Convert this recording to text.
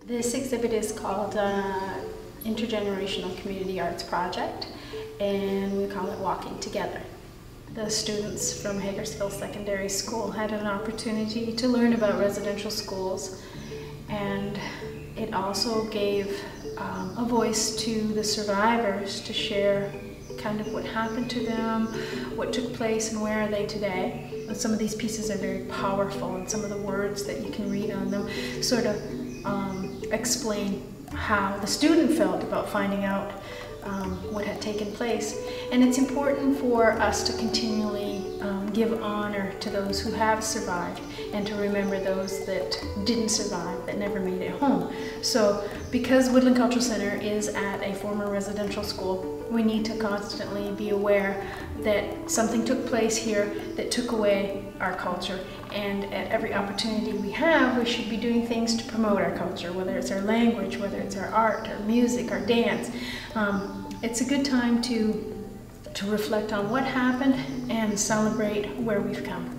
This exhibit is called Intergenerational Community Arts Project, and we call it Walking Together. The students from Hagersville Secondary School had an opportunity to learn about residential schools, and it also gave a voice to the survivors to share kind of what happened to them, what took place, and where are they today. And some of these pieces are very powerful, and some of the words that you can read on them sort of explain how the student felt about finding out what had taken place. And it's important for us to continually give honor to those who have survived and to remember those that didn't survive, that never made it home. So because Woodland Cultural Center is at a former residential school, we need to constantly be aware that something took place here that took away our culture, and at every opportunity we have, we should be doing things to promote our culture, whether it's our language, whether it's our art, our music, our dance. It's a good time to reflect on what happened and celebrate where we've come.